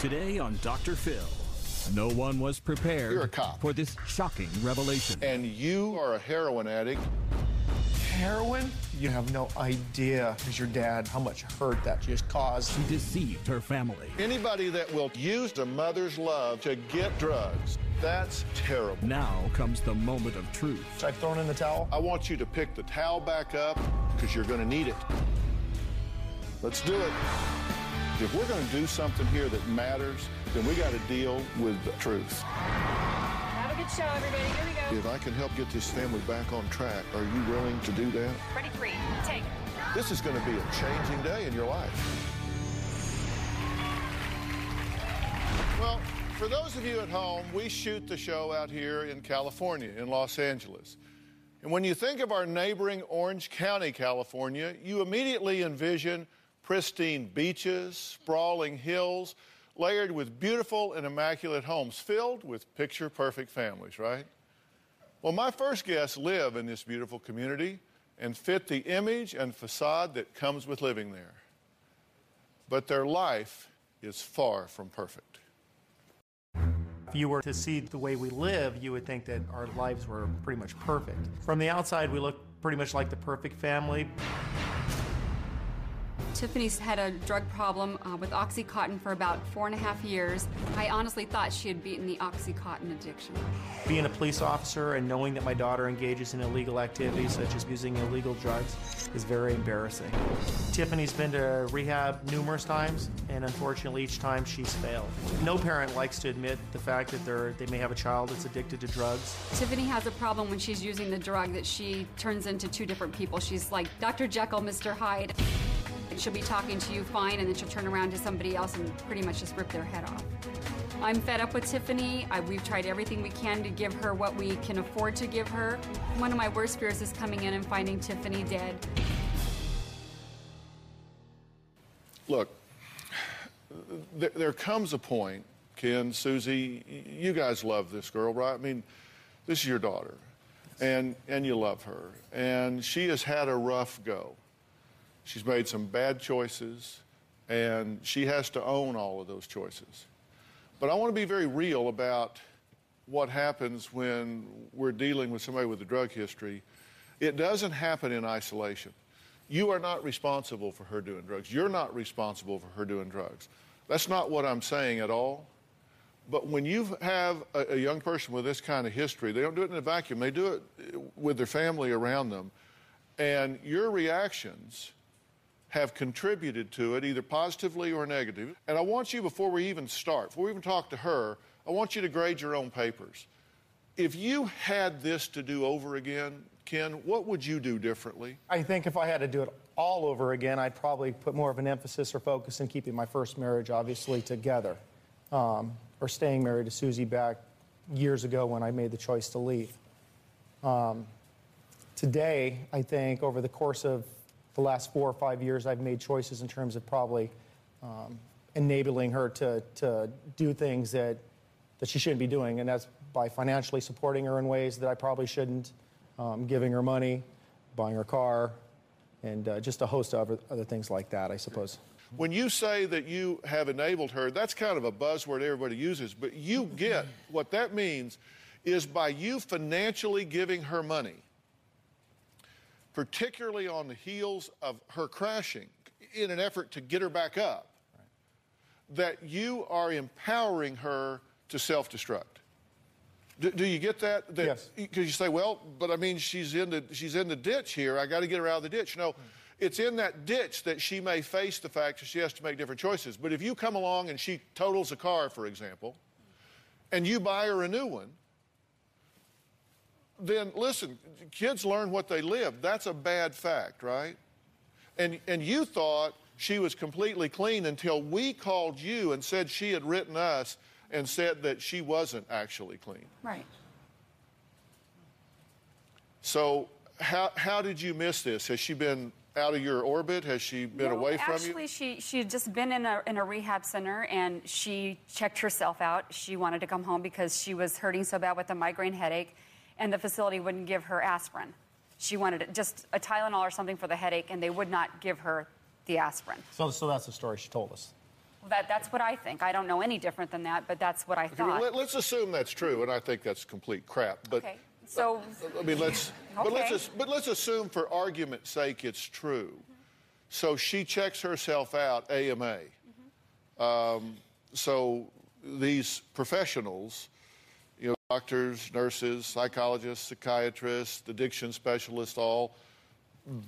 Today on Dr. Phil, no one was prepared You're a cop. for this shocking revelation. And you are a heroin addict. Heroin? You have no idea, as your dad, how much hurt that just caused. She deceived her family. Anybody that will use a mother's love to get drugs, that's terrible. Now comes the moment of truth. Should I throw in the towel? I want you to pick the towel back up because you're going to need it. Let's do it. If we're going to do something here that matters, then we got to deal with the truth. Have a good show, everybody. Here we go. If I can help get this family back on track, are you willing to do that? Ready, three, take. This is going to be a changing day in your life. Well, for those of you at home, we shoot the show out here in California, in Los Angeles. And when you think of our neighboring Orange County, California, you immediately envision pristine beaches, sprawling hills, layered with beautiful and immaculate homes filled with picture-perfect families, right? Well, my first guests live in this beautiful community and fit the image and facade that comes with living there. But their life is far from perfect. If you were to see the way we live, you would think that our lives were pretty much perfect. From the outside, we look pretty much like the perfect family. Tiffany's had a drug problem with Oxycontin for about 4.5 years. I honestly thought she had beaten the Oxycontin addiction. Being a police officer and knowing that my daughter engages in illegal activities such as using illegal drugs is very embarrassing. Tiffany's been to rehab numerous times, and unfortunately each time she's failed. No parent likes to admit the fact that they may have a child that's addicted to drugs. Tiffany has a problem when she's using the drug that she turns into two different people. She's like Dr. Jekyll, Mr. Hyde. She'll be talking to you fine, and then she'll turn around to somebody else and pretty much just rip their head off. I'm fed up with Tiffany. We've tried everything we can to give her what we can afford to give her. One of my worst fears is coming in and finding Tiffany dead. Look, there comes a point, Ken, Susie, you guys love this girl, right? I mean, this is your daughter, and you love her, and she has had a rough go. She's made some bad choices, and she has to own all of those choices. But I want to be very real about what happens when we're dealing with somebody with a drug history. It doesn't happen in isolation. You are not responsible for her doing drugs. You're not responsible for her doing drugs. That's not what I'm saying at all. But when you have a young person with this kind of history, they don't do it in a vacuum. They do it with their family around them. And your reactions have contributed to it, either positively or negatively. And I want you, before we even start, before we even talk to her, I want you to grade your own papers. If you had this to do over again, Ken, what would you do differently? I think if I had to do it all over again, I'd probably put more of an emphasis or focus in keeping my first marriage, obviously, together. Or staying married to Susie back years ago when I made the choice to leave. Today, I think over the course of the last 4 or 5 years, I've made choices in terms of probably enabling her to do things that she shouldn't be doing, and that's by financially supporting her in ways that I probably shouldn't, giving her money, buying her a car, and just a host of other things like that, I suppose. When you say that you have enabled her, that's kind of a buzzword everybody uses, but you get what that means is by you financially giving her money, particularly on the heels of her crashing in an effort to get her back up, that you are empowering her to self-destruct. Do you get that? Yes. Because you say, well, but I mean, she's in the ditch here. I got to get her out of the ditch. No, it's in that ditch that she may face the fact that she has to make different choices. But if you come along and she totals a car, for example, and you buy her a new one, then listen, kids learn what they live. That's a bad fact, right? And you thought she was completely clean until we called you and said she had written us and said that she wasn't actually clean. Right. So how did you miss this? Has she been out of your orbit? Has she been away from you? Actually, she had just been in a rehab center, and she checked herself out. She wanted to come home because she was hurting so bad with a migraine headache, and the facility wouldn't give her aspirin. She wanted just a Tylenol or something for the headache, and they would not give her the aspirin. So that's the story she told us. That's what I think. I don't know any different than that, but that's what I thought. Let's assume that's true, and I think that's complete crap. But Okay, so... I mean, let's Okay. but let's assume for argument's sake it's true. So she checks herself out AMA. So these professionals, you know, doctors, nurses, psychologists, psychiatrists, addiction specialists, all,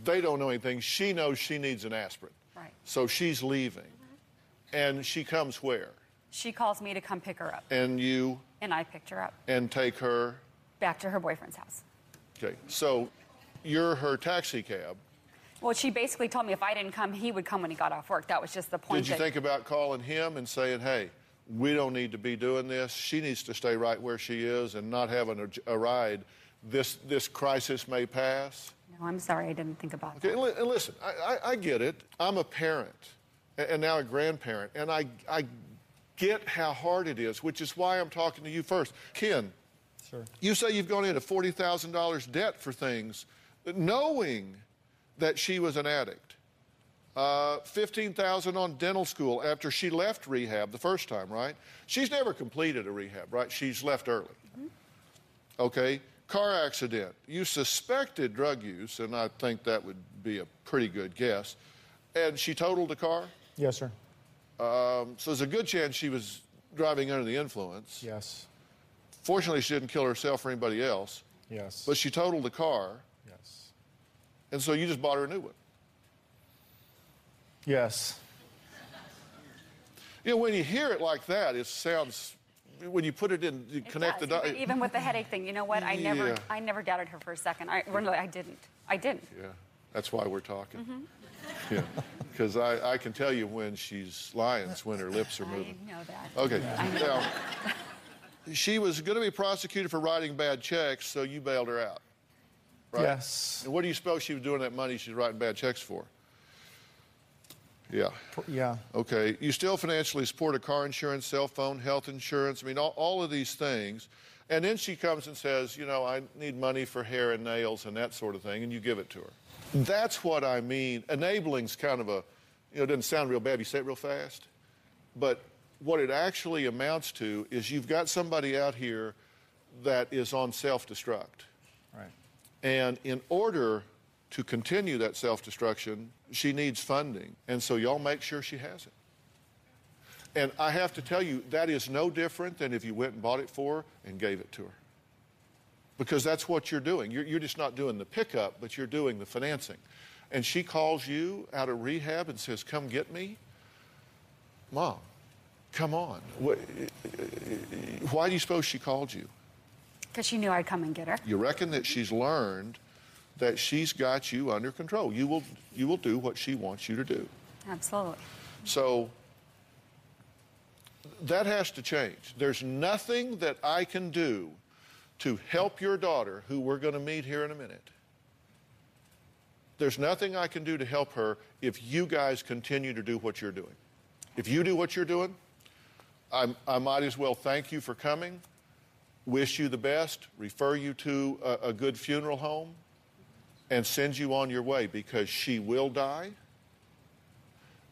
they don't know anything. She knows she needs an aspirin. Right. So she's leaving. And she comes where? She calls me to come pick her up, And you and I picked her up and take her. back to her boyfriend's house. Okay. So you're her taxi cab. Well, she basically told me if I didn't come, he would come when he got off work. That was just the point. Did you think about calling him and saying, hey, we don't need to be doing this. She needs to stay right where she is and not having a ride. This crisis may pass. No, I'm sorry, I didn't think about Okay, that. and listen, I get it. I'm a parent and now a grandparent, and I get how hard it is, which is why I'm talking to you first. Ken, Sure. you say you've gone into $40,000 debt for things, knowing that she was an addict. $15,000 on dental school after she left rehab the first time, right? She's never completed a rehab, right? She's left early. Okay, car accident. You suspected drug use, and I think that would be a pretty good guess. And she totaled the car? Yes, sir. So there's a good chance she was driving under the influence. Yes. Fortunately, she didn't kill herself or anybody else, Yes. but she totaled the car, Yes. and so you just bought her a new one. Yes. You know, when you hear it like that, it sounds, when you put it in, you It connect the does. dots. Even with the headache thing, you know what? I Yeah. never doubted her for a second. I didn't. I didn't. Yeah, that's why we're talking. Mm-hmm. Yeah, because I can tell you when she's lying, it's when her lips are moving. I know that. Okay, I know. now, she was going to be prosecuted for writing bad checks, so you bailed her out, right? Yes. And what do you suppose she was doing that money she's writing bad checks for? Yeah. Yeah. Okay. You still financially support a car insurance, cell phone, health insurance. I mean, all of these things. And then she comes and says, you know, I need money for hair and nails and that sort of thing, and you give it to her. That's what I mean. Enabling's kind of a, you know, it doesn't sound real bad. You say it real fast. But what it actually amounts to is you've got somebody out here that is on self-destruct. Right. And in order to continue that self-destruction, she needs funding. And so y'all make sure she has it. And I have to tell you, that is no different than if you went and bought it for her and gave it to her. Because that's what you're doing. You're just not doing the pickup, but you're doing the financing. And she calls you out of rehab and says, come get me. Mom, come on. Why do you suppose she called you? Because she knew I'd come and get her. You reckon that she's learned that she's got you under control. You will do what she wants you to do. Absolutely. So that has to change. There's nothing that I can do to help your daughter, who we're going to meet here in a minute. There's nothing I can do to help her if you guys continue to do what you're doing. If you do what you're doing, I might as well thank you for coming, wish you the best, refer you to a good funeral home, and send you on your way, because she will die,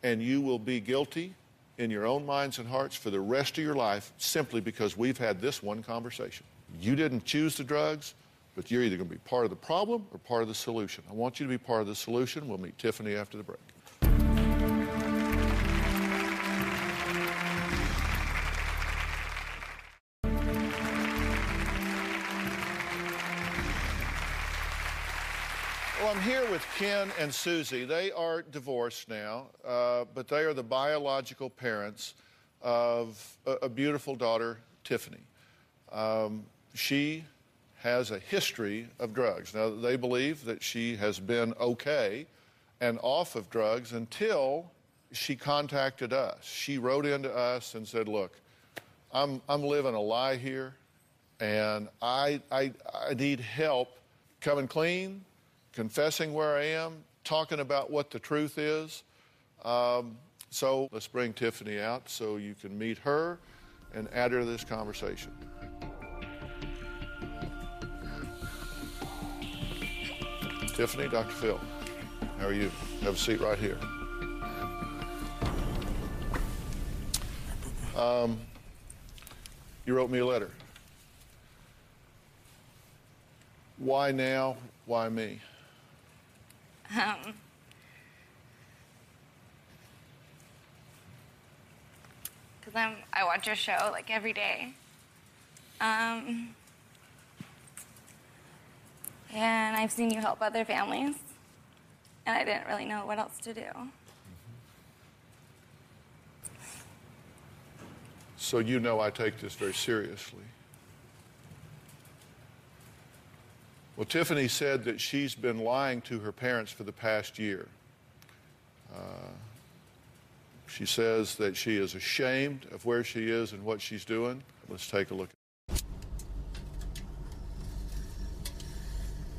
and you will be guilty in your own minds and hearts for the rest of your life simply because we've had this one conversation. You didn't choose the drugs, but you're either going to be part of the problem or part of the solution. I want you to be part of the solution. We'll meet Tiffany after the break. Well, I'm here with Ken and Susie. They are divorced now, but they are the biological parents of a beautiful daughter, Tiffany. She has a history of drugs. Now, they believe that she has been okay and off of drugs until she contacted us. She wrote into us and said, look, I'm living a lie here, and I need help coming clean, confessing where I am, talking about what the truth is. So let's bring Tiffany out so you can meet her and add her to this conversation. Tiffany, Dr. Phil, how are you? Have a seat right here. You wrote me a letter. Why now? Why me? Because I watch your show like every day. And I've seen you help other families. And I didn't really know what else to do. So you know I take this very seriously. Well, Tiffany said that she's been lying to her parents for the past year. She says that she is ashamed of where she is and what she's doing. Let's take a look.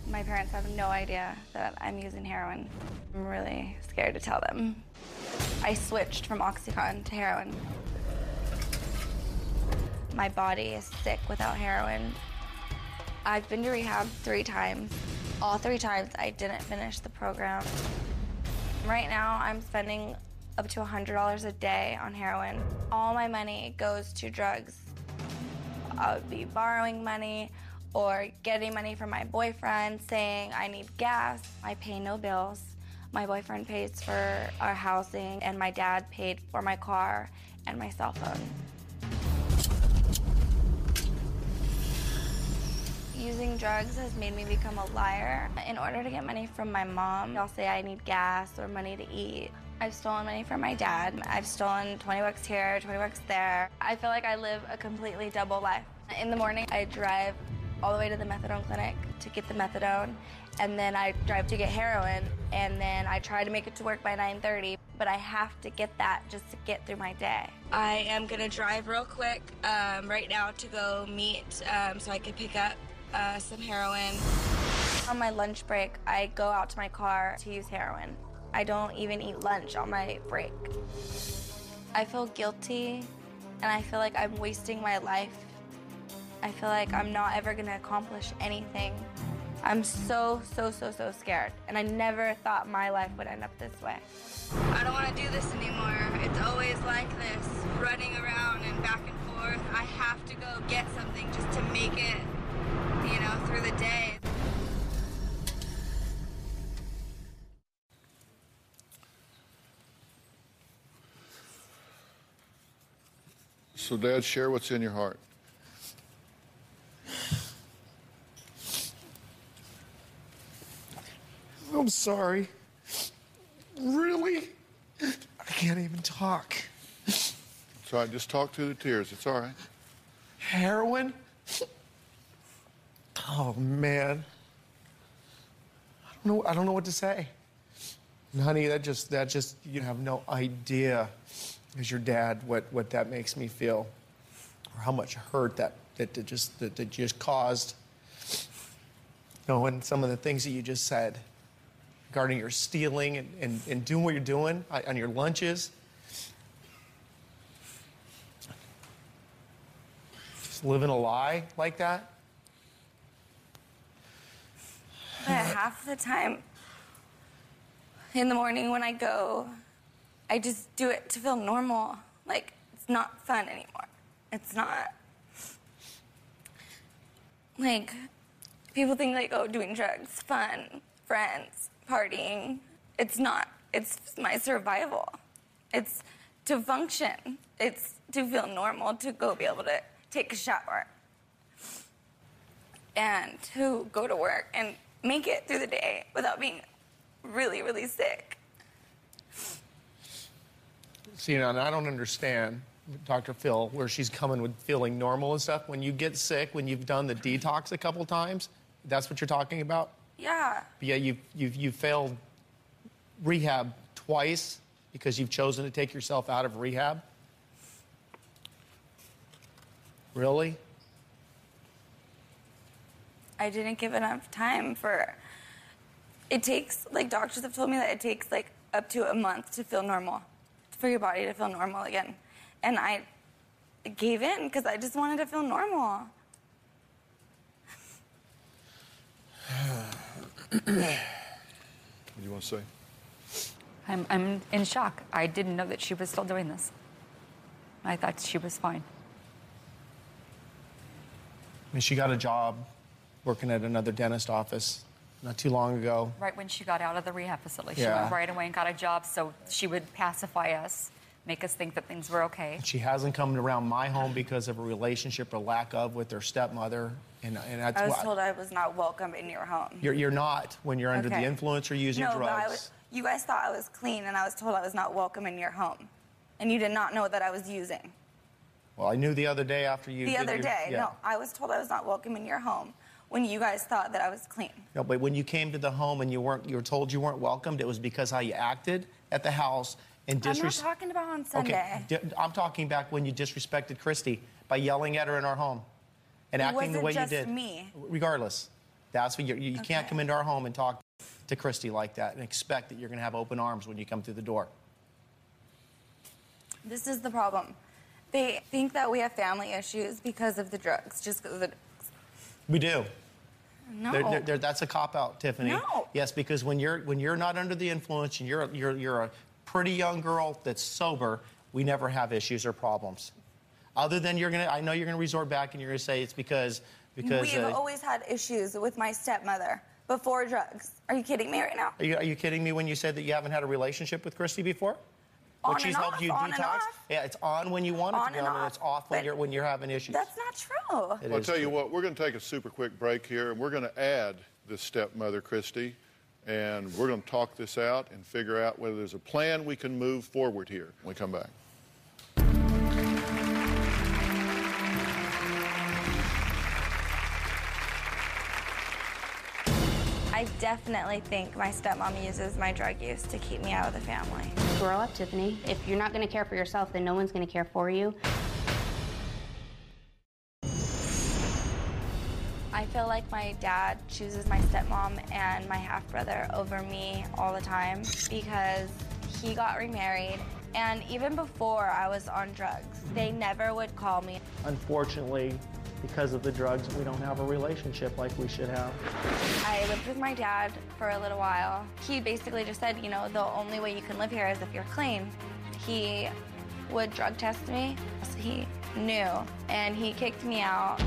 My parents have no idea that I'm using heroin. I'm really scared to tell them. I switched from Oxycontin to heroin. My body is sick without heroin. I've been to rehab 3 times. All 3 times I didn't finish the program. Right now I'm spending up to $100 a day on heroin. All my money goes to drugs. I would be borrowing money or getting money from my boyfriend saying I need gas. I pay no bills. My boyfriend pays for our housing and my dad paid for my car and my cell phone. Using drugs has made me become a liar. In order to get money from my mom, I'll say I need gas or money to eat. I've stolen money from my dad. I've stolen 20 bucks here, 20 bucks there. I feel like I live a completely double life. In the morning, I drive all the way to the methadone clinic to get the methadone, and then I drive to get heroin, and then I try to make it to work by 9:30, but I have to get that just to get through my day. I am gonna drive real quick right now to go meet so I can pick up some heroin. On my lunch break, I go out to my car to use heroin. I don't even eat lunch on my break. I feel guilty, and I feel like I'm wasting my life. I feel like I'm not ever gonna accomplish anything. I'm so scared, and I never thought my life would end up this way. I don't wanna do this anymore. It's always like this, running around and back and forth. I have to go get something just to make it, you know, through the day. So, Dad, share what's in your heart. I'm sorry. Really? I can't even talk. It's all right. Just talk through the tears. It's all right. Heroin? Oh, man. I don't know what to say. And honey, that just, you have no idea as your dad what that makes me feel, or how much hurt that just caused. You know, and some of the things that you just said regarding your stealing and doing what you're doing on your lunches. Just living a lie like that. But half the time in the morning when I go, I just do it to feel normal. Like, it's not fun anymore. It's not. Like, people think, like, oh, doing drugs, fun, friends, partying. It's not. It's my survival. It's to function. It's to feel normal, to go be able to take a shower and to go to work and make it through the day without being really sick. See, you know, and I don't understand, Dr. Phil, where she's coming with feeling normal and stuff. When you get sick, when you've done the detox a couple times, that's what you're talking about? Yeah. But yeah, you've failed rehab twice because you've chosen to take yourself out of rehab? Really? I didn't give enough time for... It takes, like, doctors have told me that it takes, like, up to a month to feel normal, for your body to feel normal again. And I gave in because I just wanted to feel normal. What do you want to say? I'm in shock. I didn't know that she was still doing this. I thought she was fine. I mean, she got a job working at another dentist office not too long ago. Right when she got out of the rehab facility, she Yeah. went right away and got a job so she would pacify us, make us think that things were okay. She hasn't come around my home because of a relationship or lack of with her stepmother. And that's I was why told I was not welcome in your home. you're not when you're under the Okay. influence or using No, drugs. but you guys thought I was clean, and I was told I was not welcome in your home. And you did not know that I was using. Well, I knew the other day after you The did other your- day, yeah. no, I was told I was not welcome in your home when you guys thought that I was clean. No, but when you came to the home and you were told you weren't welcomed, it was because how you acted at the house and I'm not talking about on Sunday. Okay, I'm talking back when you disrespected Christy by yelling at her in our home and It acting the way wasn't you just did. me. Regardless, that's what you can't Okay. come into our home and talk to Christy like that and expect that you're going to have open arms when you come through the door. This is the problem. They think that we have family issues because of the drugs, just because of the drugs. We do. No. That's a cop out, Tiffany. No. Yes, because when you're not under the influence and you're a pretty young girl that's sober, we never have issues or problems. Other than I know you're gonna resort back and you're gonna say it's because. We've always had issues with my stepmother before drugs. Are you kidding me right now? Are you kidding me when you said that you haven't had a relationship with Christy before? On She's and helped off, you on and detox? off. Yeah, it's on when you want it On to be and on, and off, it's off but when you're having issues. That's not true. It I'll is tell you true. what, we're going to take a super quick break here, and we're going to add this stepmother, Christy, and we're going to talk this out and figure out whether there's a plan we can move forward here when we come back. I definitely think my stepmom uses my drug use to keep me out of the family. Grow up, Tiffany. If you're not going to care for yourself, then no one's going to care for you. I feel like my dad chooses my stepmom and my half-brother over me all the time because he got remarried, and even before I was on drugs, they never would call me. Unfortunately, because of the drugs, we don't have a relationship like we should have. I lived with my dad for a little while. He basically just said, you know, the only way you can live here is if you're clean. He would drug test me, so he knew, and he kicked me out.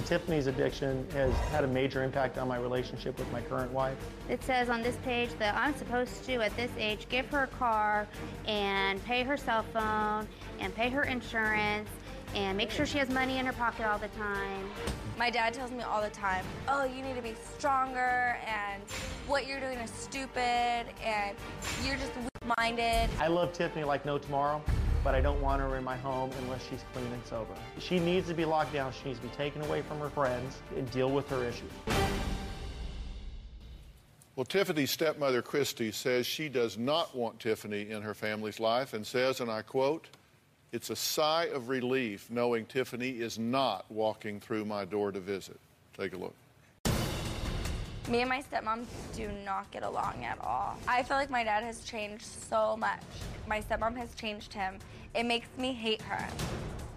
Tiffany's addiction has had a major impact on my relationship with my current wife. It says on this page that I'm supposed to, at this age, give her a car and pay her cell phone and pay her insurance and make sure she has money in her pocket all the time. My dad tells me all the time, oh, you need to be stronger, and what you're doing is stupid, and you're just weak-minded. I love Tiffany like no tomorrow, but I don't want her in my home unless she's clean and sober. She needs to be locked down. She needs to be taken away from her friends and deal with her issues. Well, Tiffany's stepmother, Christy, says she does not want Tiffany in her family's life and says, and I quote, "It's a sigh of relief knowing Tiffany is not walking through my door to visit." Take a look. Me and my stepmom do not get along at all. I feel like my dad has changed so much. My stepmom has changed him. It makes me hate her.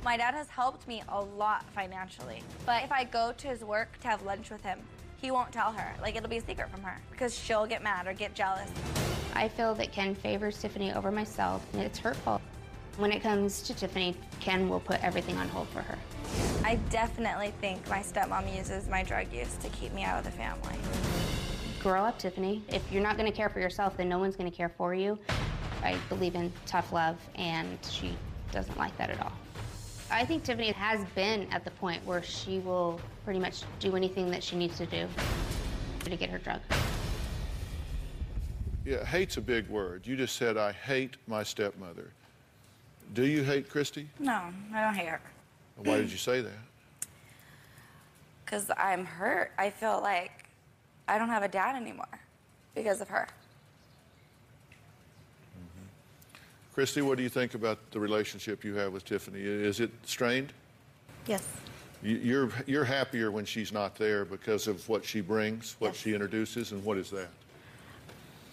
My dad has helped me a lot financially, but if I go to his work to have lunch with him, he won't tell her. Like, it'll be a secret from her because she'll get mad or get jealous. I feel that Ken favors Tiffany over myself, and it's hurtful. When it comes to Tiffany, Ken will put everything on hold for her. I definitely think my stepmom uses my drug use to keep me out of the family. Grow up, Tiffany. If you're not going to care for yourself, then no one's going to care for you. I believe in tough love, and she doesn't like that at all. I think Tiffany has been at the point where she will pretty much do anything that she needs to do to get her drug. Yeah, hate's a big word. You just said, I hate my stepmother. Do you hate Christy? No, I don't hate her. Why did you say that? Because I'm hurt. I feel like I don't have a dad anymore because of her. Christy, what do you think about the relationship you have with Tiffany? Is it strained? Yes. You're happier when she's not there because of what she brings, what Yes. she introduces, and what is that?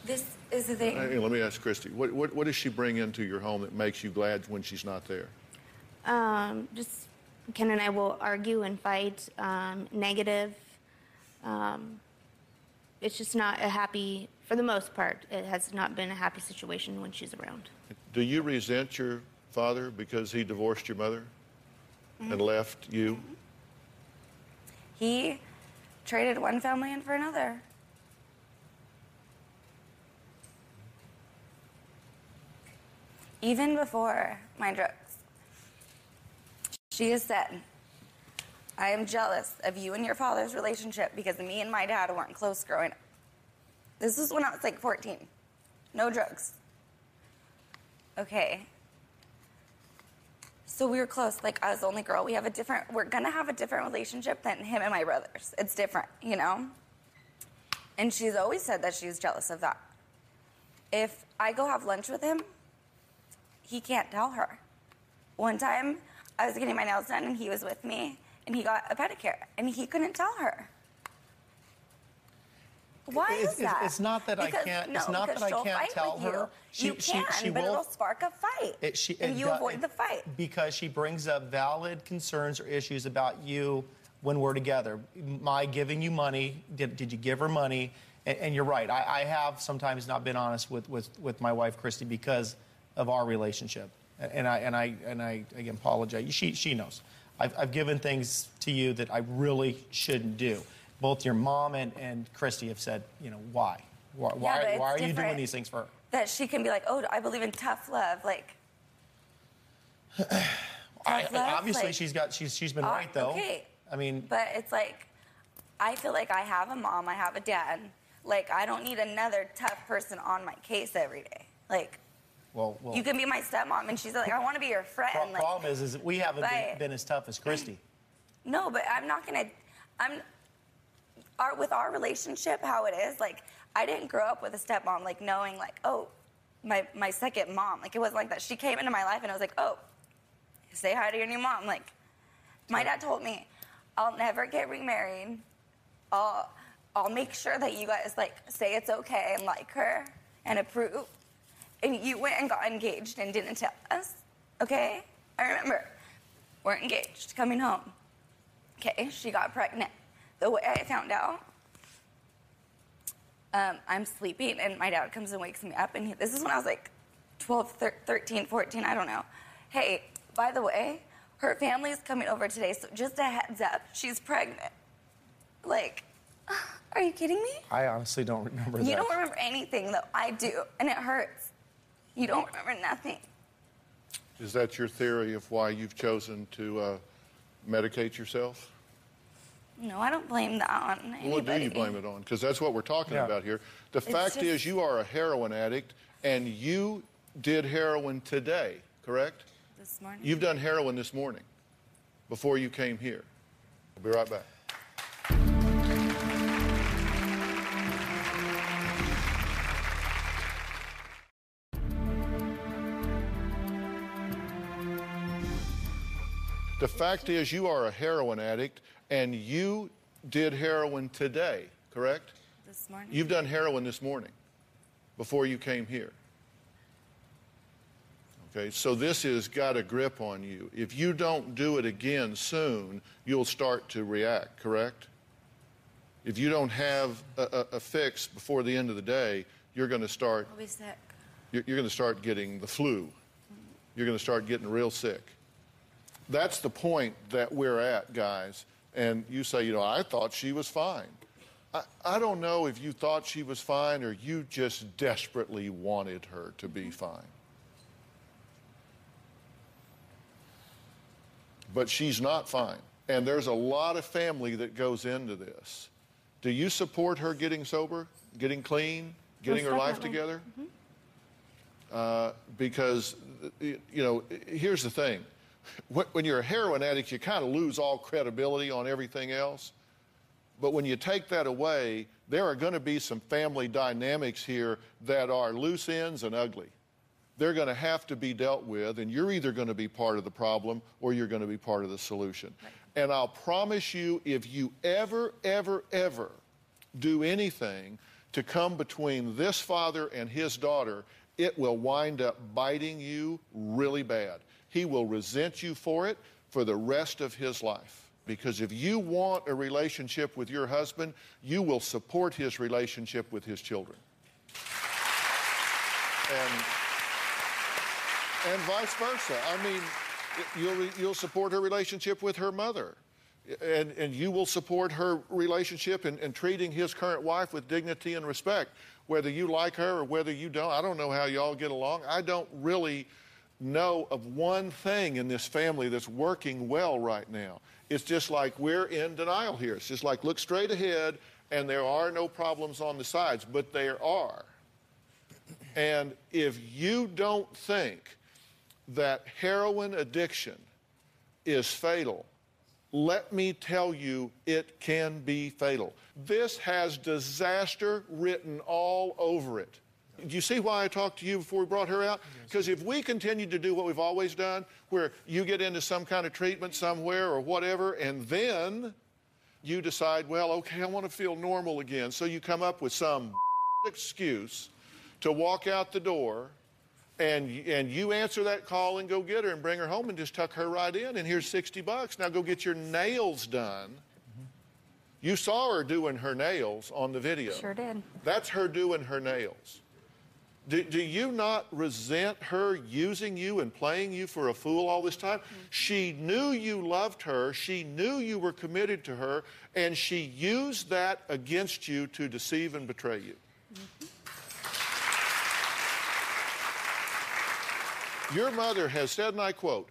This is the thing. Hey, let me ask Christy, what does she bring into your home that makes you glad when she's not there? Just Ken and I will argue and fight, negative. It's just not a happy, for the most part, it has not been a happy situation when she's around. Do you resent your father because he divorced your mother and left you? He traded one family in for another. Even before my drugs, she has said, I am jealous of you and your father's relationship because me and my dad weren't close growing up. This was when I was like 14. No drugs. Okay. So we were close. Like, I was the only girl. We're gonna have a different relationship than him and my brothers. It's different, you know? And she's always said that she's jealous of that. If I go have lunch with him, he can't tell her. One time, I was getting my nails done and he was with me and he got a pedicure and he couldn't tell her. Why is that? It's not that I can't. It's not that I can't tell her. You can, but it'll spark a fight, and you avoid the fight because she brings up valid concerns or issues about you when we're together. My giving you money. Did you give her money? And you're right. I have sometimes not been honest with my wife Christy because of our relationship. And I again apologize. She knows. I've given things to you that I really shouldn't do. Both your mom and Christy have said, you know, why? Why are you doing these things for her? That she can be like, oh, I believe in tough love, like. Obviously, like, she's been right though. Okay. I mean, but it's like, I feel like I have a mom, I have a dad. Like, I don't need another tough person on my case every day. Like. Well, you can be my stepmom, and she's like, I want to be your friend. The problem is we haven't been as tough as Christy. No, but I'm not gonna. With our relationship, how it is, like, I didn't grow up with a stepmom, like, knowing, like, oh, my second mom. Like, it wasn't like that. She came into my life, and I was like, oh, say hi to your new mom. Like, my dad told me, I'll never get remarried. I'll make sure that you guys, like, say it's okay and like her and approve. And you went and got engaged and didn't tell us, okay? I remember, we're engaged, coming home. Okay, she got pregnant. The way I found out, I'm sleeping, and my dad comes and wakes me up, and this is when I was like 12, 13, 14, I don't know. Hey, by the way, her family's coming over today, so just a heads up, she's pregnant. Like, are you kidding me? I honestly don't remember that. You don't remember anything, though. I do, and it hurts. You don't remember nothing. Is that your theory of why you've chosen to medicate yourself? No, I don't blame that on anybody. What do you blame it on? Because that's what we're talking about here. The fact is you are a heroin addict, and you did heroin today, correct? This morning. You've done heroin this morning before you came here. We'll be right back. The fact is you are a heroin addict, and you did heroin today, correct? This morning. You've done heroin this morning before you came here. Okay, so this has got a grip on you. If you don't do it again soon, you'll start to react, correct? If you don't have a fix before the end of the day, you're going to start. I'll be sick. You're going to start getting the flu. You're going to start getting real sick. That's the point that we're at, guys. And you say, you know, I thought she was fine. I don't know if you thought she was fine or you just desperately wanted her to be fine. But she's not fine. And there's a lot of family that goes into this. Do you support her getting sober, getting clean, getting her life together? Because, you know, here's the thing. When you're a heroin addict, you kind of lose all credibility on everything else. But when you take that away, there are going to be some family dynamics here that are loose ends and ugly. They're going to have to be dealt with, and you're either going to be part of the problem or you're going to be part of the solution. Right. And I'll promise you, if you ever do anything to come between this father and his daughter, it will wind up biting you really bad. He will resent you for it for the rest of his life. Because if you want a relationship with your husband, you will support his relationship with his children. And And vice versa. I mean, you'll support her relationship with her mother. And you will support her relationship in treating his current wife with dignity and respect, whether you like her or whether you don't. I don't know how y'all get along. I don't really know of one thing in this family that's working well right now. It's just like we're in denial here. It's just like look straight ahead and there are no problems on the sides, but there are. And if you don't think that heroin addiction is fatal, let me tell you, it can be fatal. This has disaster written all over it. Do you see why I talked to you before we brought her out? Because if we continue to do what we've always done, where you get into some kind of treatment somewhere or whatever, and then you decide, well, okay, I want to feel normal again. So you come up with some excuse to walk out the door, and you answer that call and go get her and bring her home and just tuck her right in, and here's $60. Now go get your nails done. You saw her doing her nails on the video. Sure did. That's her doing her nails. Do you not resent her using you and playing you for a fool all this time? She knew you loved her. She knew you were committed to her, and she used that against you to deceive and betray you. Your mother has said, and I quote,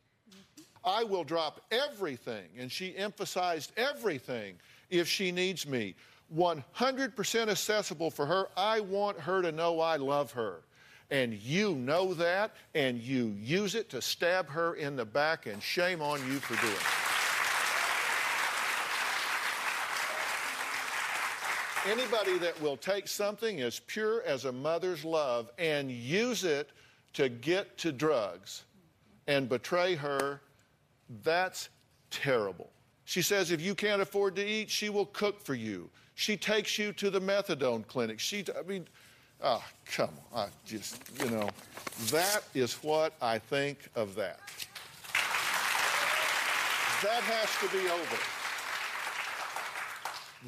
I will drop everything, and she emphasized everything, if she needs me. 100% accessible for her. I want her to know I love her. And you know that, and you use it to stab her in the back, and shame on you for doing it. Anybody that will take something as pure as a mother's love and use it to get to drugs and betray her, that's terrible. She says if you can't afford to eat, she will cook for you. She takes you to the methadone clinic. Oh, come on. That is what I think of that. That has to be over.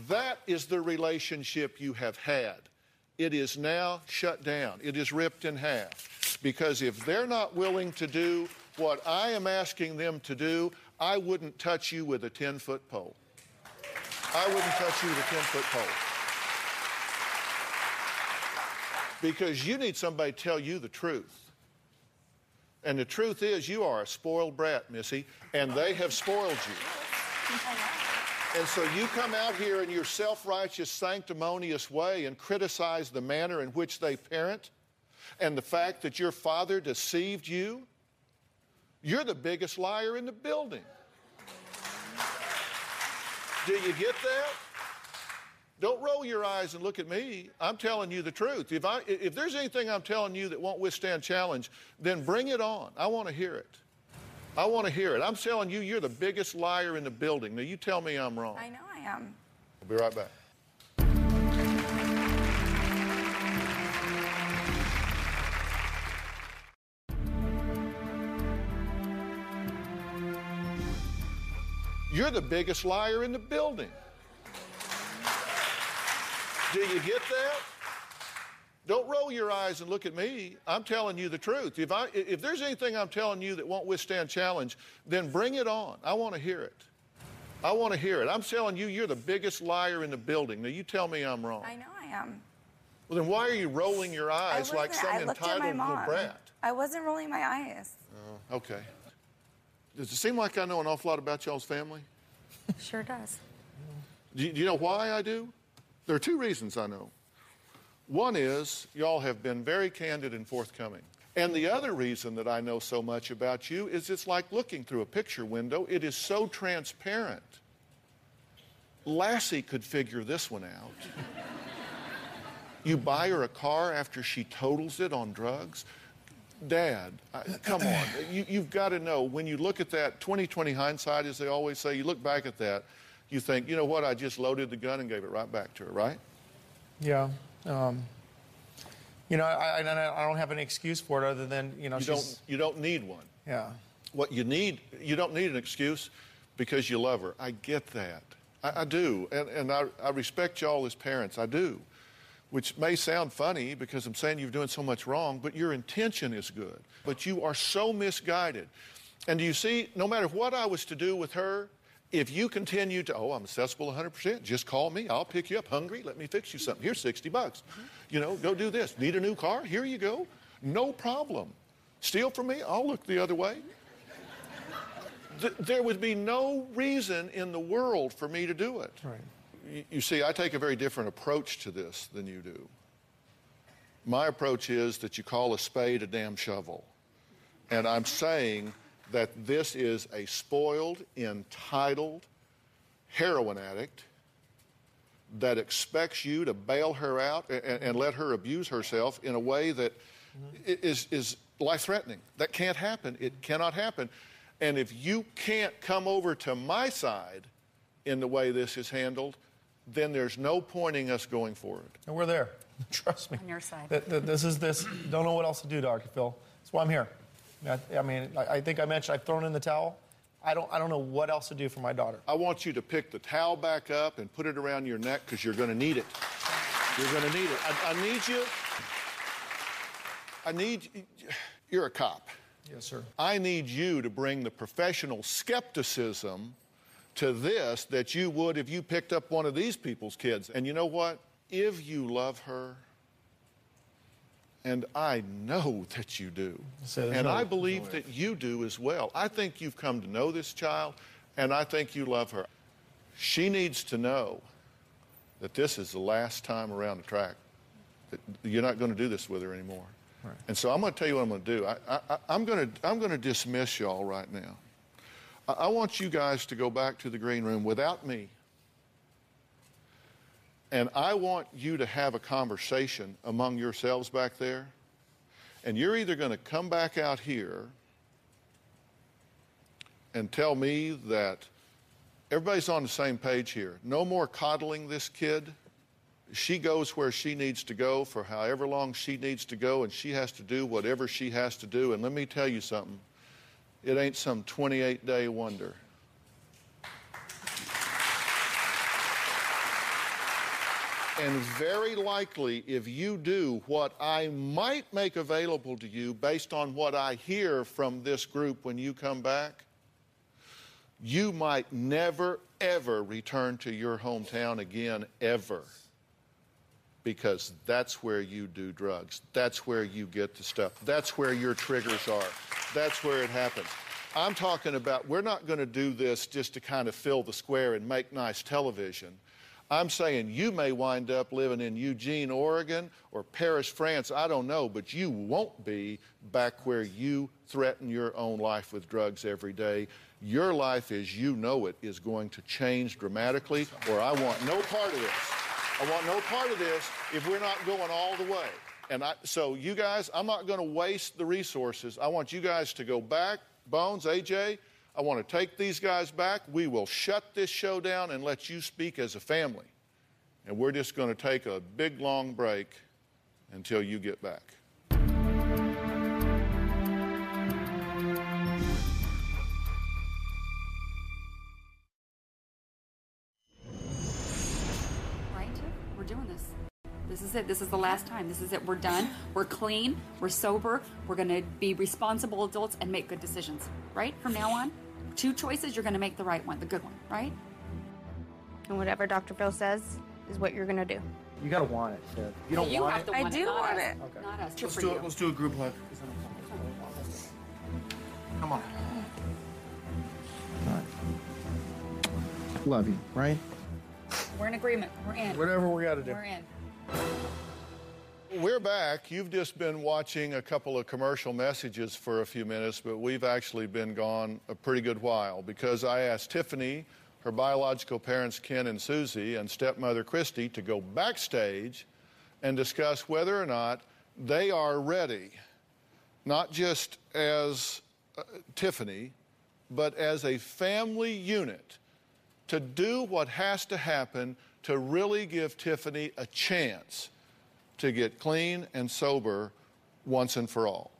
That is the relationship you have had. It is now shut down. It is ripped in half. Because if they're not willing to do what I am asking them to do, I wouldn't touch you with a 10-foot pole. I wouldn't touch you with a 10-foot pole. Because you need somebody to tell you the truth. And the truth is you are a spoiled brat, Missy, and they have spoiled you. And so you come out here in your self-righteous, sanctimonious way and criticize the manner in which they parent and the fact that your father deceived you. You're the biggest liar in the building. Do you get that? Don't roll your eyes and look at me. I'm telling you the truth. If there's anything I'm telling you that won't withstand challenge, then bring it on. I want to hear it. I want to hear it. I'm telling you, you're the biggest liar in the building. Now, you tell me I'm wrong. I know I am. I'll be right back. You're the biggest liar in the building. Do you get that? Don't roll your eyes and look at me. I'm telling you the truth. If there's anything I'm telling you that won't withstand challenge, then bring it on. I want to hear it. I want to hear it. I'm telling you, you're the biggest liar in the building. Now, you tell me I'm wrong. I know I am. Well, then why are you rolling your eyes like some entitled little brat? I wasn't rolling my eyes. Okay. Does it seem like I know an awful lot about y'all's family? Sure does. Do you know why I do? There are two reasons I know. One is y'all have been very candid and forthcoming. And the other reason that I know so much about you is it's like looking through a picture window. It is so transparent. Lassie could figure this one out. You buy her a car after she totals it on drugs. Dad, come on. You've got to know, when you look at that, 20/20 hindsight, as they always say, you look back at that, you think, you know what, I just loaded the gun and gave it right back to her, right? Yeah. I don't have any excuse for it other than, you don't need one. Yeah. What you don't need an excuse because you love her. I get that. I do. And I respect y'all as parents. I do. which may sound funny because I'm saying you're doing so much wrong, but your intention is good. But you are so misguided. And do you see, no matter what I was to do with her, if you continue to, oh, I'm accessible 100%, just call me. I'll pick you up. Hungry? Let me fix you something. Here's $60. You know, go do this. Need a new car? Here you go. No problem. Steal from me? I'll look the other way. There would be no reason in the world for me to do it. Right. You see, I take a very different approach to this than you do. My approach is that you call a spade a damn shovel. And I'm saying that this is a spoiled, entitled heroin addict that expects you to bail her out and let her abuse herself in a way that is life-threatening. That can't happen. It cannot happen. And if you can't come over to my side in the way this is handled, then there's no pointing us going forward. And we're there. Trust me. On your side. This is this. Don't know what else to do, Dr. Phil. That's why I'm here. I mean, I think I mentioned I've thrown in the towel. I don't know what else to do for my daughter. I want you to pick the towel back up and put it around your neck because you're going to need it. You're going to need it. You're a cop. Yes, sir. I need you to bring the professional skepticism to this that you would if you picked up one of these people's kids. And you know what? If you love her, and I know that you do, and I believe that you do as well. I think you've come to know this child, and I think you love her. She needs to know that this is the last time around the track, that you're not going to do this with her anymore. Right. And so I'm going to tell you what I'm going to do. I'm going to dismiss y'all right now. I want you guys to go back to the green room without me. And I want you to have a conversation among yourselves back there. And you're either going to come back out here and tell me that everybody's on the same page here. No more coddling this kid. She goes where she needs to go for however long she needs to go, and she has to do whatever she has to do. And let me tell you something. It ain't some 28-day wonder. And very likely, if you do what I might make available to you based on what I hear from this group when you come back, you might never, ever return to your hometown again, ever. Because that's where you do drugs. That's where you get the stuff. That's where your triggers are. That's where it happens. I'm talking about, we're not going to do this just to kind of fill the square and make nice television. I'm saying you may wind up living in Eugene, Oregon, or Paris, France, I don't know, but you won't be back where you threaten your own life with drugs every day. Your life as you know it is going to change dramatically, or I want no part of this. I want no part of this if we're not going all the way. And so you guys, I'm not going to waste the resources. I want you guys to go back. Bones, AJ, I want to take these guys back. We will shut this show down and let you speak as a family. And we're just going to take a big, long break until you get back. We're doing this. This is it. This is the last time. This is it. We're done. We're clean. We're sober. We're going to be responsible adults and make good decisions, right? From now on, 2 choices, you're going to make the right one, the good one, right? And whatever Dr. Phil says is what you're going to do. You got to want it, Sid. You don't you want have it? to want I do not want us. it. Okay. Not us. Let's do it. Let's do a group hug. Come on. Love you, right? We're in agreement. We're in. Whatever we got to do. We're in. We're back. You've just been watching a couple of commercial messages for a few minutes, but we've actually been gone a pretty good while because I asked Tiffany, her biological parents Ken and Susie, and stepmother Christy to go backstage and discuss whether or not they are ready, not just as Tiffany, but as a family unit to do what has to happen to really give Tiffany a chance to get clean and sober once and for all.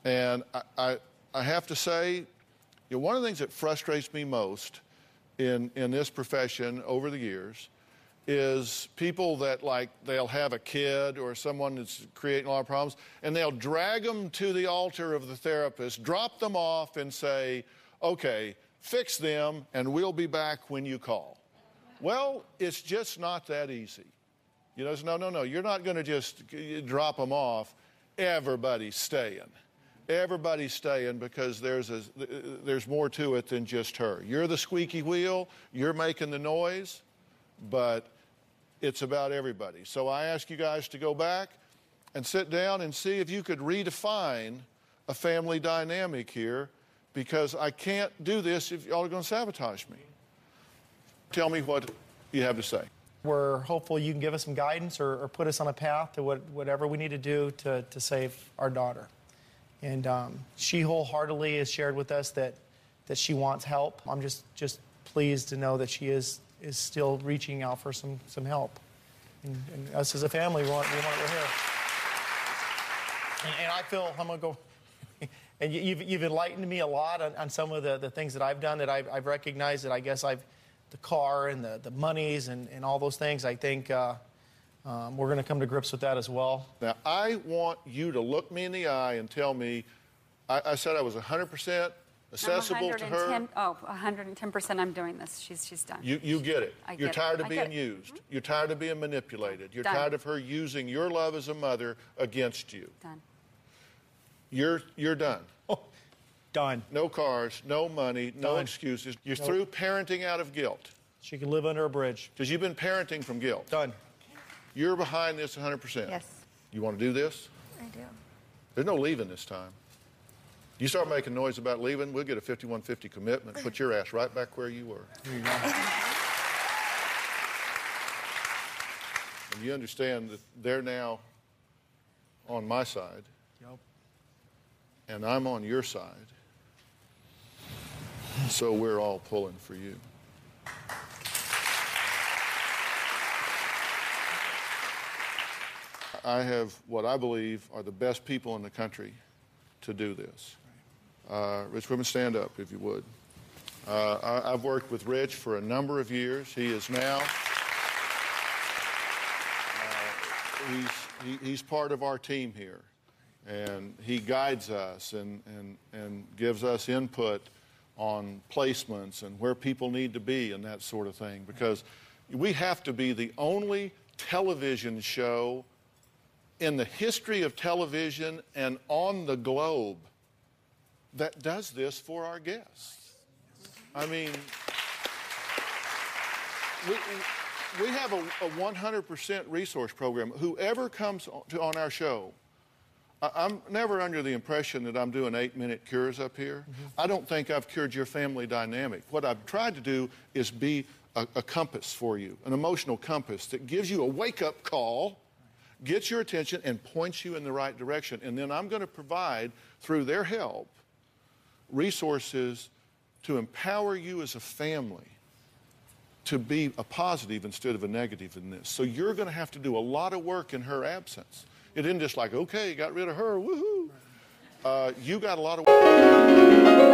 And I have to say, one of the things that frustrates me most in this profession over the years is people that, like, they'll have a kid or someone that's creating a lot of problems, and they'll drag them to the altar of the therapist, drop them off, and say, okay, fix them, and we'll be back when you call. Well, it's just not that easy. You know, no, you're not going to just drop them off. Everybody's staying. Everybody's staying because there's more to it than just her. You're the squeaky wheel, you're making the noise, but it's about everybody. So I ask you guys to go back and sit down and see if you could redefine a family dynamic here, because I can't do this if y'all are going to sabotage me. Tell me what you have to say. We're hopeful you can give us some guidance or put us on a path to whatever we need to do to save our daughter. And she wholeheartedly has shared with us that she wants help. I'm just pleased to know that she is still reaching out for some help. And us as a family, we want we're here. And I feel, I'm going to go, and you've enlightened me a lot on some of the things that I've done, that I've recognized that I guess the car and the monies and all those things, I think we're going to come to grips with that as well. Now, I want you to look me in the eye and tell me, I said I was 100% accessible to her. Oh, 110% I'm doing this. She's done. You get it. I get You're it. tired of I being get it. used. You're tired of being manipulated. You're Done. tired of her using your love as a mother against you. Done. You're done. Oh, done. No cars, no money, no Done. excuses. You're Nope. through parenting out of guilt. She can live under a bridge. Because you've been parenting from guilt. Done. You're behind this 100%. Yes, You want to do this? I do. There's no leaving this time. You start making noise about leaving, we'll get a 5150 commitment, put your ass right back where you were. There you go. And you understand that they're now on my side, Yep. and I'm on your side. So we're all pulling for you. I have what I believe are the best people in the country to do this. Rich Whitman, stand up if you would. I've worked with Rich for a number of years. He is now, he's part of our team here. And he guides us and gives us input on placements and where people need to be and that sort of thing. Because we have to be the only television show in the history of television and on the globe that does this for our guests. I mean, we have a 100% resource program. Whoever comes on our show, I'm never under the impression that I'm doing 8-minute cures up here. I don't think I've cured your family dynamic. What I've tried to do is be a compass for you, an emotional compass that gives you a wake-up call, gets your attention, and points you in the right direction. And then I'm going to provide, through their help, resources to empower you as a family to be a positive instead of a negative in this. So you're going to have to do a lot of work in her absence. It isn't just like, okay, got rid of her, woohoo. You got a lot of work.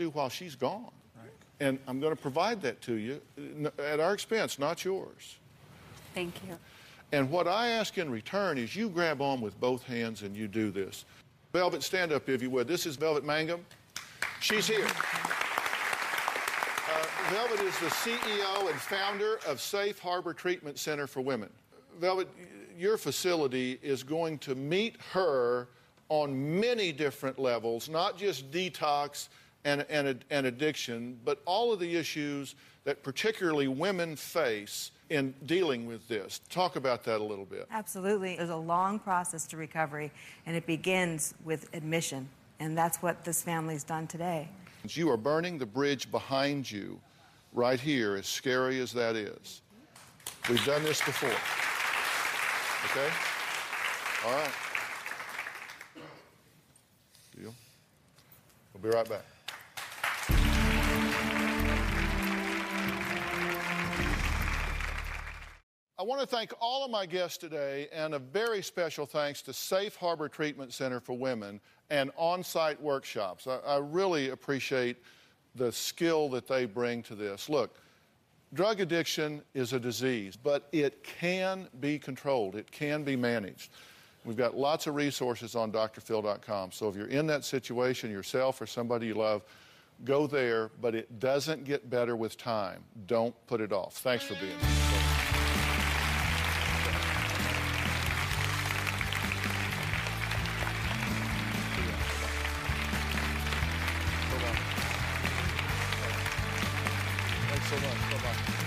do while she's gone. And I'm going to provide that to you at our expense, not yours. Thank you. And what I ask in return is you grab on with both hands and you do this. Velvet, stand up if you would. This is Velvet Mangum. She's here. Velvet is the CEO and founder of Safe Harbor Treatment Center for Women. Velvet, your facility is going to meet her on many different levels, not just detox and addiction, but all of the issues that particularly women face in dealing with this. Talk about that a little bit. Absolutely. There's a long process to recovery, and it begins with admission, and that's what this family's done today. You are burning the bridge behind you right here, as scary as that is. We've done this before. Okay? All right. Deal. We'll be right back. I want to thank all of my guests today, and a very special thanks to Safe Harbor Treatment Center for Women and on-site workshops. I really appreciate the skill that they bring to this. Look, drug addiction is a disease, but it can be controlled. It can be managed. We've got lots of resources on drphil.com. So if you're in that situation yourself or somebody you love, go there, but it doesn't get better with time. Don't put it off. Thanks for being here. Thanks so much. Bye-bye.